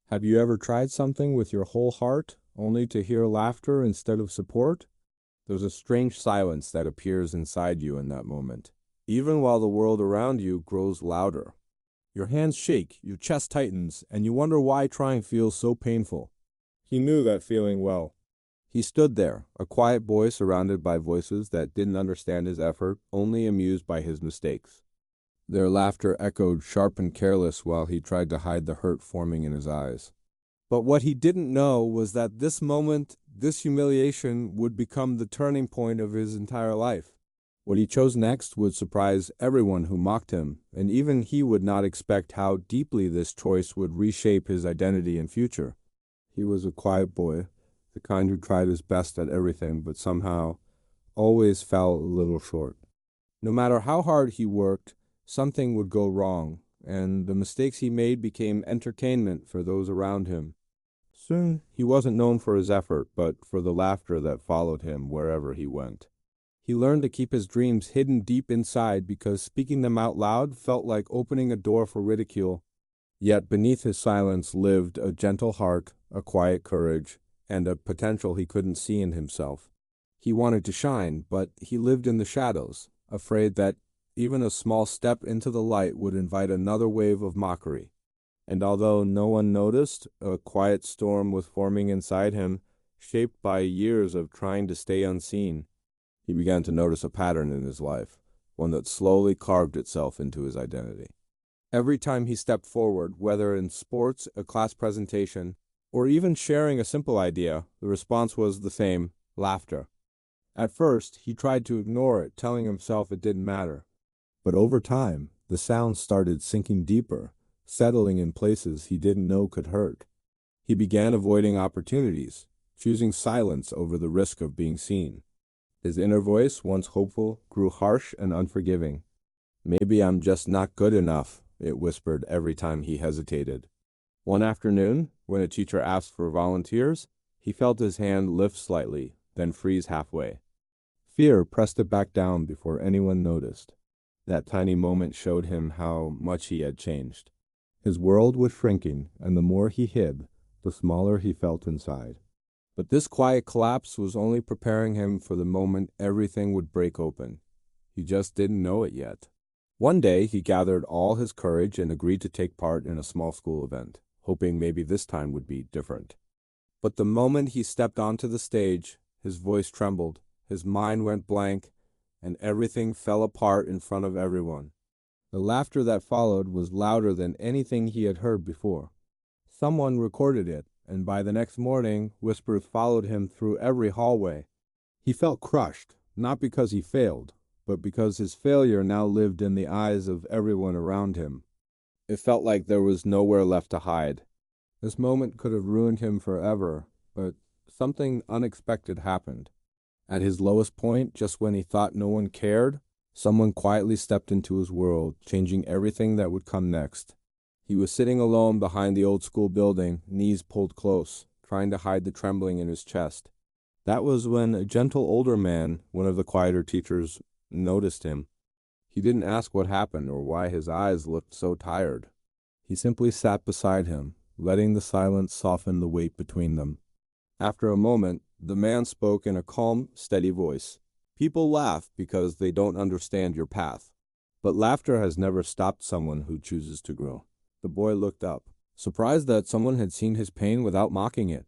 Have you ever tried something with your whole heart, only to hear laughter instead of support? There's a strange silence that appears inside you in that moment, even while the world around you grows louder. Your hands shake, your chest tightens, and you wonder why trying feels so painful. He knew that feeling well. He stood there, a quiet boy surrounded by voices that didn't understand his effort, only amused by his mistakes. Their laughter echoed sharp and careless while he tried to hide the hurt forming in his eyes. But what he didn't know was that this moment, this humiliation, would become the turning point of his entire life. What he chose next would surprise everyone who mocked him, and even he would not expect how deeply this choice would reshape his identity and future. He was a quiet boy, the kind who tried his best at everything, but somehow always fell a little short. No matter how hard he worked, something would go wrong, and the mistakes he made became entertainment for those around him. Soon, he wasn't known for his effort, but for the laughter that followed him wherever he went. He learned to keep his dreams hidden deep inside because speaking them out loud felt like opening a door for ridicule. Yet beneath his silence lived a gentle heart, a quiet courage, and a potential he couldn't see in himself. He wanted to shine, but he lived in the shadows, afraid that even a small step into the light would invite another wave of mockery. And although no one noticed, a quiet storm was forming inside him, shaped by years of trying to stay unseen. He began to notice a pattern in his life, one that slowly carved itself into his identity. Every time he stepped forward, whether in sports, a class presentation, or even sharing a simple idea, the response was the same: laughter. At first, he tried to ignore it, telling himself it didn't matter. But over time, the sound started sinking deeper, settling in places he didn't know could hurt. He began avoiding opportunities, choosing silence over the risk of being seen. His inner voice, once hopeful, grew harsh and unforgiving. "Maybe I'm just not good enough," it whispered every time he hesitated. One afternoon, when a teacher asked for volunteers, he felt his hand lift slightly, then freeze halfway. Fear pressed it back down before anyone noticed. That tiny moment showed him how much he had changed. His world was shrinking, and the more he hid, the smaller he felt inside. But this quiet collapse was only preparing him for the moment everything would break open. He just didn't know it yet. One day, he gathered all his courage and agreed to take part in a small school event, hoping maybe this time would be different. But the moment he stepped onto the stage, his voice trembled, his mind went blank, and everything fell apart in front of everyone. The laughter that followed was louder than anything he had heard before. Someone recorded it, and by the next morning, whispers followed him through every hallway. He felt crushed, not because he failed, but because his failure now lived in the eyes of everyone around him. It felt like there was nowhere left to hide. This moment could have ruined him forever, but something unexpected happened. At his lowest point, just when he thought no one cared, someone quietly stepped into his world, changing everything that would come next. He was sitting alone behind the old school building, knees pulled close, trying to hide the trembling in his chest. That was when a gentle older man, one of the quieter teachers, noticed him. He didn't ask what happened or why his eyes looked so tired. He simply sat beside him, letting the silence soften the weight between them. After a moment, the man spoke in a calm, steady voice. "People laugh because they don't understand your path. But laughter has never stopped someone who chooses to grow." The boy looked up, surprised that someone had seen his pain without mocking it.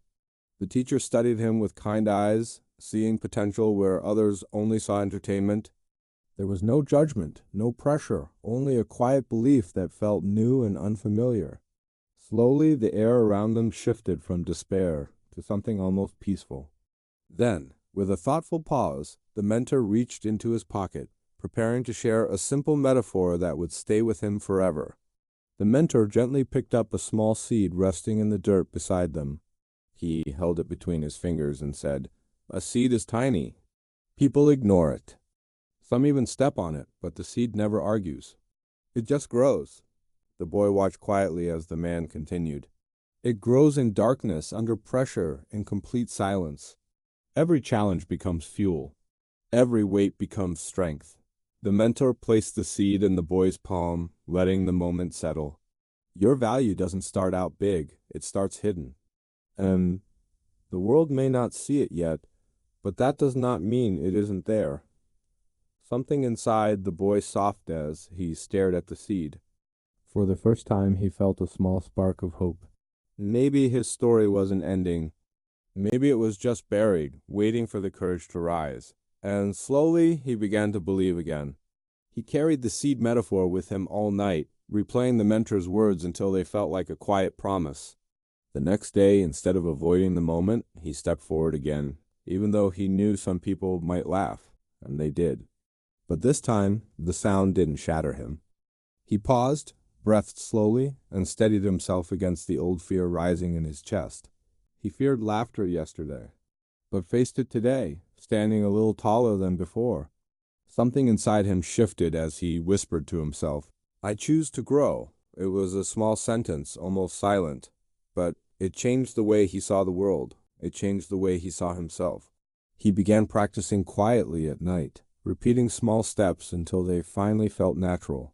The teacher studied him with kind eyes, seeing potential where others only saw entertainment. There was no judgment, no pressure, only a quiet belief that felt new and unfamiliar. Slowly, the air around them shifted from despair to something almost peaceful. Then, with a thoughtful pause, the mentor reached into his pocket, preparing to share a simple metaphor that would stay with him forever. The mentor gently picked up a small seed resting in the dirt beside them. He held it between his fingers and said, "A seed is tiny. People ignore it. Some even step on it, but the seed never argues. It just grows." The boy watched quietly as the man continued. "It grows in darkness, under pressure, in complete silence. Every challenge becomes fuel. Every weight becomes strength." The mentor placed the seed in the boy's palm, letting the moment settle. Your value doesn't start out big, it starts hidden. And the world may not see it yet, but that does not mean it isn't there. Something inside the boy softened as he stared at the seed. For the first time, he felt a small spark of hope. Maybe his story wasn't ending. Maybe it was just buried, waiting for the courage to rise. And slowly, he began to believe again. He carried the seed metaphor with him all night, replaying the mentor's words until they felt like a quiet promise. The next day, instead of avoiding the moment, he stepped forward again, even though he knew some people might laugh, and they did. But this time, the sound didn't shatter him. He paused, breathed slowly, and steadied himself against the old fear rising in his chest. He feared laughter yesterday, but faced it today, standing a little taller than before. Something inside him shifted as he whispered to himself, "I choose to grow." It was a small sentence, almost silent, but it changed the way he saw the world. It changed the way he saw himself. He began practicing quietly at night, repeating small steps until they finally felt natural.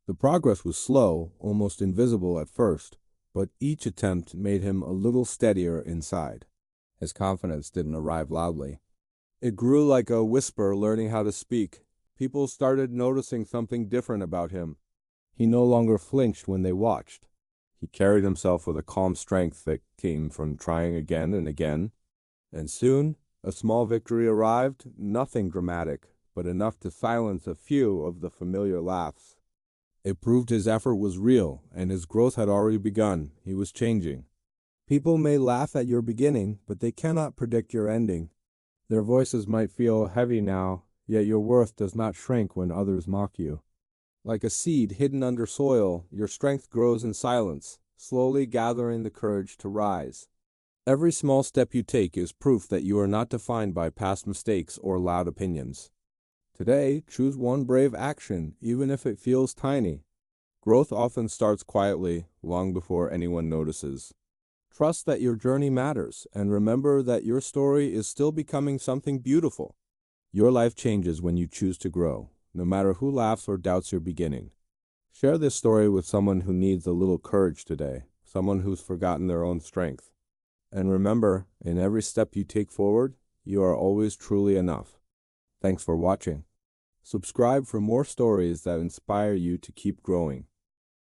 The progress was slow, almost invisible at first, but each attempt made him a little steadier inside. His confidence didn't arrive loudly. It grew like a whisper learning how to speak. People started noticing something different about him. He no longer flinched when they watched. He carried himself with a calm strength that came from trying again and again. And soon, a small victory arrived, nothing dramatic, but enough to silence a few of the familiar laughs. It proved his effort was real, and his growth had already begun. He was changing. People may laugh at your beginning, but they cannot predict your ending. Their voices might feel heavy now, yet your worth does not shrink when others mock you. Like a seed hidden under soil, your strength grows in silence, slowly gathering the courage to rise. Every small step you take is proof that you are not defined by past mistakes or loud opinions. Today, choose one brave action, even if it feels tiny. Growth often starts quietly, long before anyone notices. Trust that your journey matters, and remember that your story is still becoming something beautiful. Your life changes when you choose to grow, no matter who laughs or doubts your beginning. Share this story with someone who needs a little courage today, someone who's forgotten their own strength. And remember, in every step you take forward, you are always truly enough. Thanks for watching. Subscribe for more stories that inspire you to keep growing.